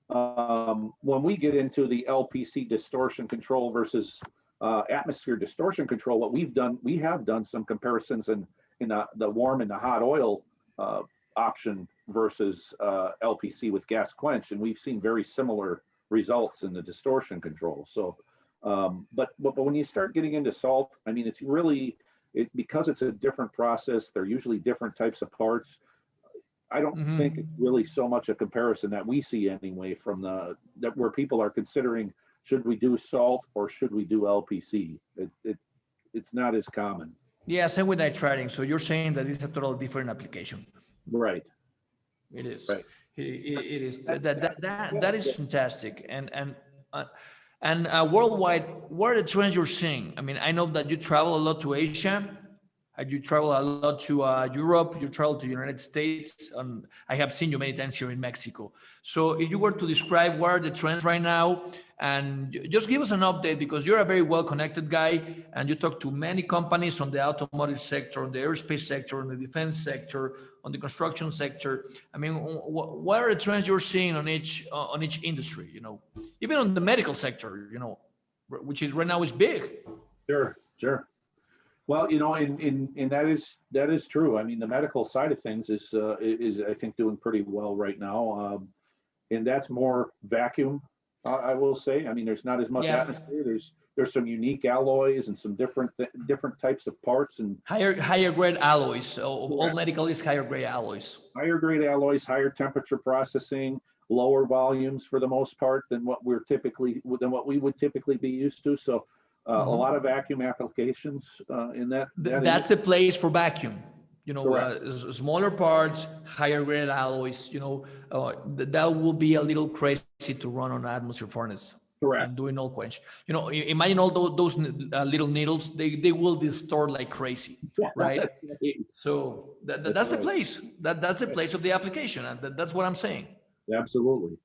When we get into the LPC distortion control versus atmosphere distortion control, what we have done some comparisons in the warm and the hot oil option versus LPC with gas quench, and we've seen very similar results in the distortion control. So, but when you start getting into salt, I mean, it's really because it's a different process. They're usually different types of parts. I don't think it's really so much a comparison that we see anyway from where people are considering, should we do salt or should we do LPC? It's not as common. Yeah, same with nitriding. So you're saying that it's a totally different application. Right. It is. Right. It is. That is fantastic. And worldwide, what are the trends you're seeing? I mean, I know that you travel a lot to Asia. You travel a lot to Europe. You travel to the United States. I have seen you many times here in Mexico. So if you were to describe what are the trends right now, and just give us an update, because you're a very well-connected guy, and you talk to many companies on the automotive sector, on the aerospace sector, on the defense sector, on the construction sector. I mean, what are the trends you're seeing on each industry? You know, even on the medical sector, you know, which is right now is big. Sure. Well, you know, and that is true. I mean, the medical side of things is I think doing pretty well right now, and that's more vacuum. I will say. I mean, there's not as much atmosphere. There's some unique alloys and some different types of parts and higher grade alloys. All medical is higher grade alloys. Higher grade alloys, higher temperature processing, lower volumes for the most part than what we would typically be used to. So. A lot of vacuum applications in that. That's a place for vacuum. You know, smaller parts, higher grade alloys. You know, that will be a little crazy to run on an atmosphere furnace. Correct. And doing oil quench. You know, imagine all those little needles. They will distort like crazy, right? So that's the place. That's the place of the application, and that's what I'm saying. Absolutely.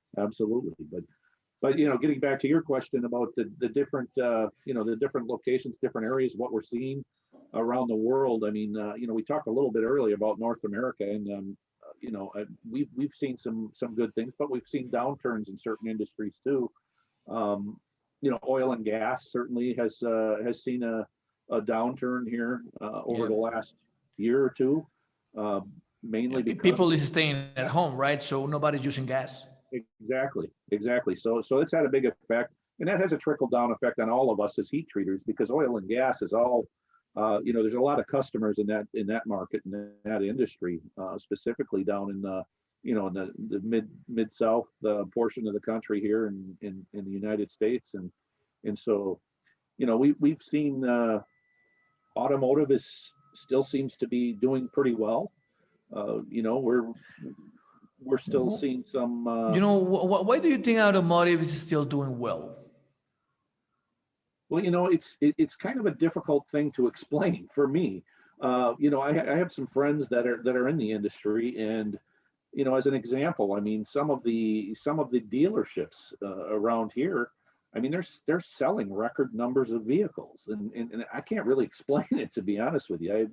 But you know, getting back to your question about the different the different locations, different areas, what we're seeing around the world. I mean, you know, we talked a little bit earlier about North America, and you know, we've seen some good things, but we've seen downturns in certain industries too. You know, oil and gas certainly has seen a downturn here over the last year or two, mainly because people is staying at home, right? So nobody's using gas. Exactly. So it's had a big effect, and that has a trickle down effect on all of us as heat treaters, because oil and gas is all, you know, there's a lot of customers in that market, in that industry, specifically down in the, you know, in the mid south portion of the country here in the United States, and so, you know, we've seen automotive still seems to be doing pretty well. You know, we're still seeing some. You know, why do you think automotive is still doing well? Well, it's kind of a difficult thing to explain for me. I have some friends that are in the industry, and as an example, I mean, some of the dealerships around here, I mean, they're selling record numbers of vehicles, and I can't really explain it, to be honest with you.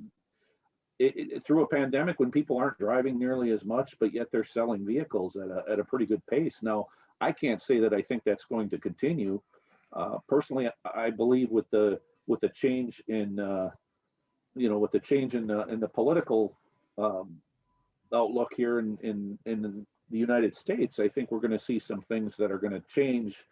Through a pandemic when people aren't driving nearly as much, but yet they're selling vehicles at a pretty good pace. Now, I can't say that I think that's going to continue. Personally, I believe with the change in the political outlook here in the United States, I think we're going to see some things that are going to change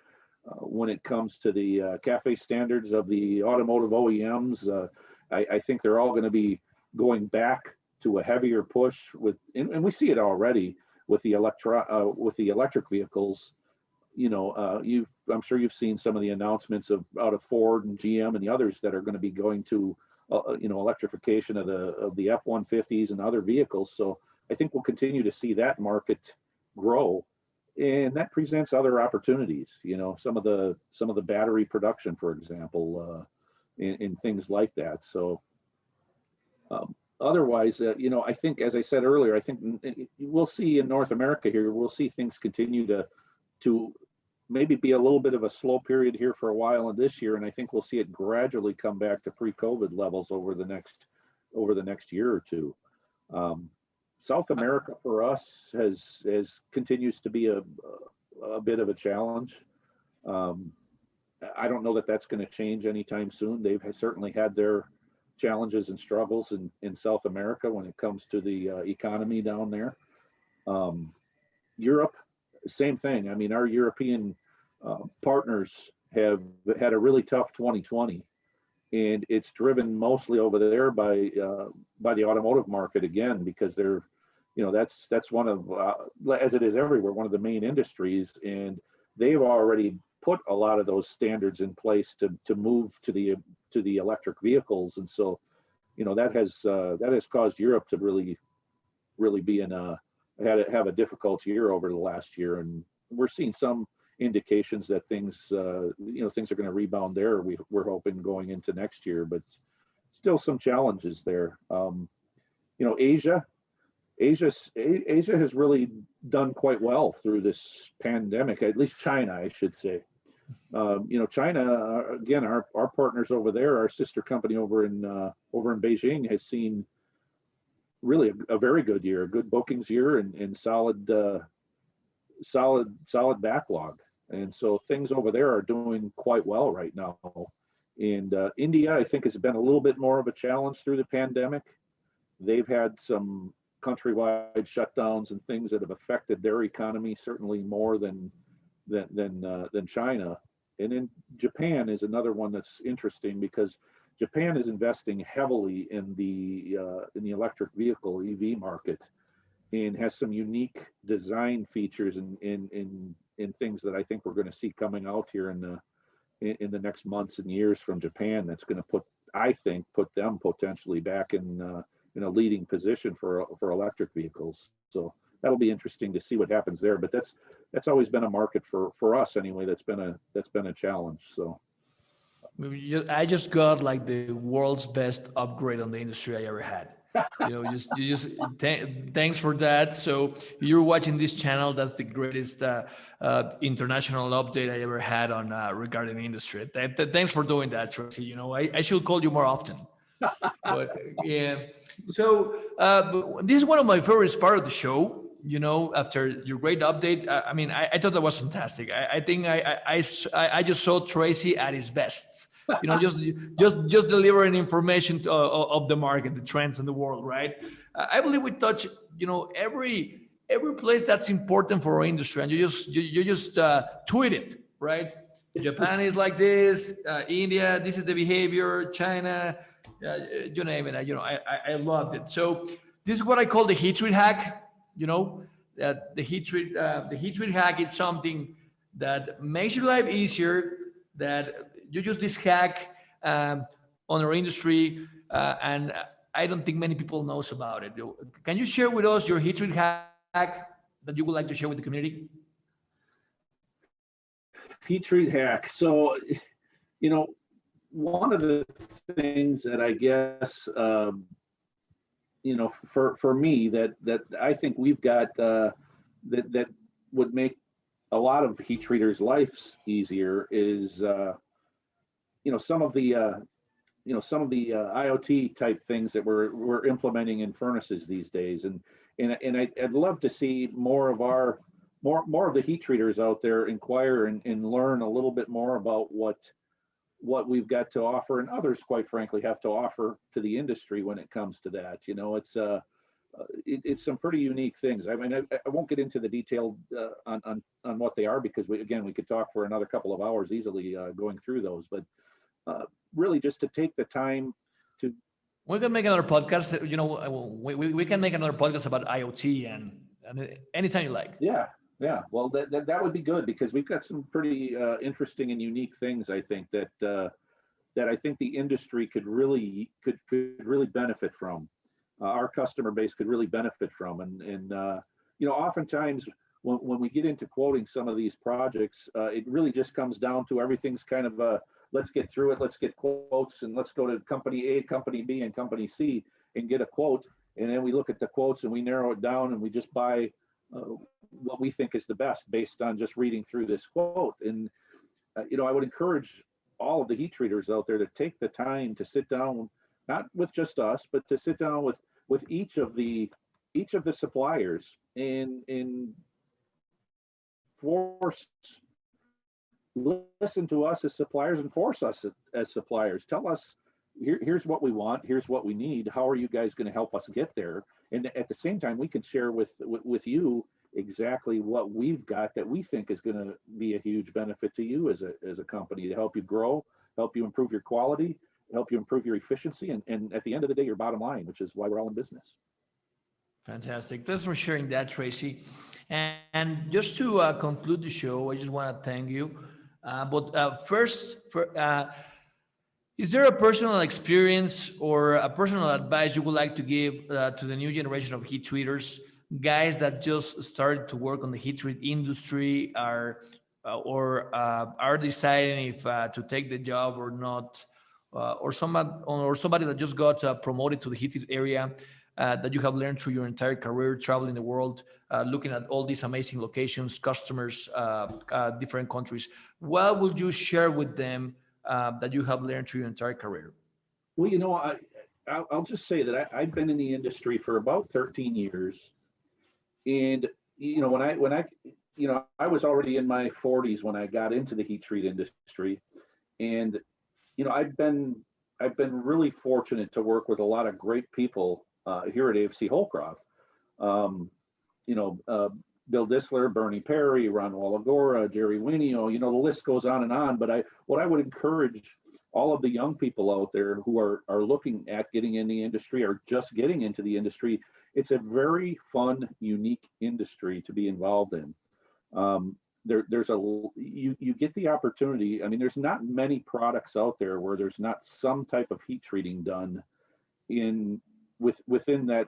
when it comes to the CAFE standards of the automotive OEMs. I think they're all going to be going back to a heavier push and we see it already with the electric vehicles. I'm sure you've seen some of the announcements out of Ford and GM and the others that are going to be going to electrification of the F-150s and other vehicles. So I think we'll continue to see that market grow, and that presents other opportunities. Some of the battery production, for example, in things like that. So otherwise, I think, as I said earlier, I think we'll see in North America here, we'll see things continue to maybe be a little bit of a slow period here for a while in this year, and I think we'll see it gradually come back to pre-COVID levels over the next year or two. South America for us has continues to be a bit of a challenge. I don't know that that's going to change anytime soon. They've certainly had their challenges and struggles in South America when it comes to the economy down there. Europe, same thing. I mean, our European partners have had a really tough 2020, and it's driven mostly over there by the automotive market again, because they're, that's one of, as it is everywhere, one of the main industries, and they've already put a lot of those standards in place to move to the electric vehicles, and so that has caused Europe to really be have a difficult year over the last year, and we're seeing some indications that things are going to rebound there. We're hoping going into next year, but still some challenges there. Asia has really done quite well through this pandemic, at least China, I should say. China, again, our partners over there, our sister company over in Beijing, has seen really a very good year, a good bookings year, and solid backlog. And so things over there are doing quite well right now. And India, I think, has been a little bit more of a challenge through the pandemic. They've had some countrywide shutdowns and things that have affected their economy certainly more than China. And then Japan is another one that's interesting, because Japan is investing heavily in the electric vehicle EV market, and has some unique design features in things that I think we're going to see coming out here in the next months and years from Japan. That's going to put them potentially back in a leading position for electric vehicles. So that'll be interesting to see what happens there. But that's always been a market for us anyway. That's been a challenge. So I just got like the world's best upgrade on the industry I ever had. Thanks for that. So you're watching this channel. That's the greatest international update I ever had on regarding the industry. Thanks for doing that, Tracy. I should call you more often. But yeah, so this is one of my favorite part of the show. After your great update, I thought that was fantastic. I think I just saw Tracy at his best. Just delivering information of the market, the trends in the world, right? I believe we touch, every place that's important for our industry, and you just tweet it, right? Japan is like this, India, this is the behavior, China, you name it. I loved it. So this is what I call the heat treat hack. That the heat treat hack is something that makes your life easier. That you use this hack on our industry, and I don't think many people knows about it. Can you share with us your heat treat hack that you would like to share with the community? Heat treat hack. So, one of the things that I guess, for me that I think we've got that would make a lot of heat treaters' lives easier is, some of the IoT type things that we're implementing in furnaces these days, and I'd love to see more of the heat treaters out there inquire and learn a little bit more about what we've got to offer, and others, quite frankly, have to offer to the industry when it comes to that. It's some pretty unique things. I mean, I won't get into the detail on what they are, because we could talk for another couple of hours easily going through those. But really, just to take the time to. We can make another podcast. We can make another podcast about IoT and anytime you like. Yeah. Well, that would be good, because we've got some pretty interesting and unique things, I think, that I think the industry could really benefit from. Our customer base could really benefit from, and oftentimes when we get into quoting some of these projects, it really just comes down to everything's kind of a let's get through it, let's get quotes, and let's go to company A, company B, and company C and get a quote, and then we look at the quotes and we narrow it down and we just buy what we think is the best based on just reading through this quote. And I would encourage all of the heat treaters out there to take the time to sit down, not with just us, but to sit down with each of the suppliers and listen to us as suppliers and force us as suppliers. Tell us, here's what we want, here's what we need. How are you guys going to help us get there? And at the same time, we can share with you exactly what we've got that we think is going to be a huge benefit to you as a company, to help you grow, help you improve your quality, help you improve your efficiency, and at the end of the day, your bottom line, which is why we're all in business. Fantastic. Thanks for sharing that, Tracy. And just to conclude the show, I just want to thank you. First, is there a personal experience or a personal advice you would like to give to the new generation of heat treaters, guys that just started to work on the heat treat industry, are deciding if to take the job or not, or somebody that just got promoted to the heat treat area, that you have learned through your entire career, traveling the world, looking at all these amazing locations, customers, different countries? What would you share with them that you have learned through your entire career? Well, I'll just say that I've been in the industry for about 13 years, and when I was already in my 40s when I got into the heat treat industry, and I've been really fortunate to work with a lot of great people here at AFC Holcroft. Bill Dissler, Bernie Perry, Ron Walagora, Jerry Winio, the list goes on and on. But what I would encourage all of the young people out there who are looking at getting in the industry or just getting into the industry, it's a very fun, unique industry to be involved in. You get the opportunity. I mean, there's not many products out there where there's not some type of heat treating done within that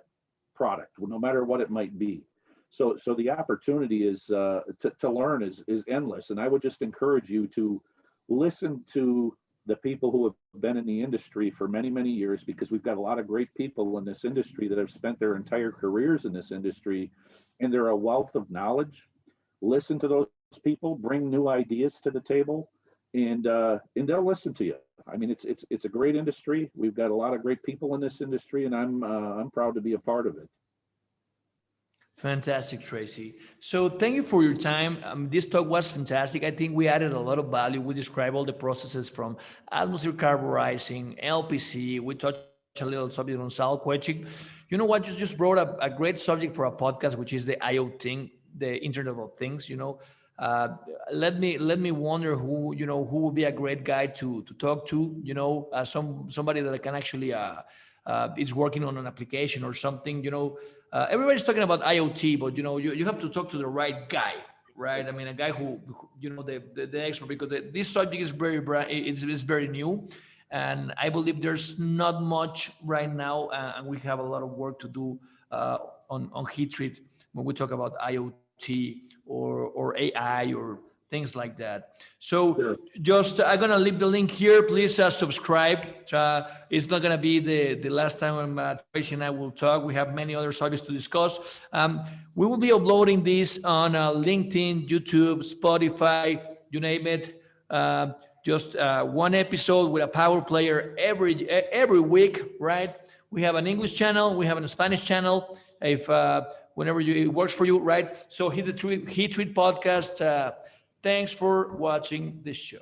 product, no matter what it might be. So the opportunity is to learn is endless, and I would just encourage you to listen to the people who have been in the industry for many, many years, because we've got a lot of great people in this industry that have spent their entire careers in this industry, and they're a wealth of knowledge. Listen to those people, bring new ideas to the table, and they'll listen to you. I mean, it's a great industry. We've got a lot of great people in this industry, and I'm proud to be a part of it. Fantastic, Tracy. So thank you for your time. This talk was fantastic. I think we added a lot of value. We described all the processes from atmosphere carburizing, LPC. We touched a little subject on salt quenching. You know what? You just brought up a great subject for a podcast, which is the IoT, the Internet of Things. Let me wonder who would be a great guy to talk to. Somebody that can actually is working on an application or something. Everybody's talking about IoT, but you have to talk to the right guy, right? I mean, a guy who the expert, because this subject is it's very new, and I believe there's not much right now, and we have a lot of work to do on heat treat when we talk about IoT or AI or things like that. So Sure. just I'm gonna leave the link here. Please subscribe. It's not gonna be the last time Tracy and I will talk. We have many other subjects to discuss. We will be uploading this on LinkedIn, YouTube, Spotify, you name it. Just one episode with a power player every week, right? We have an English channel, we have a Spanish channel. If whenever it works for you, right? So Heat Tweet podcast. Thanks for watching this show.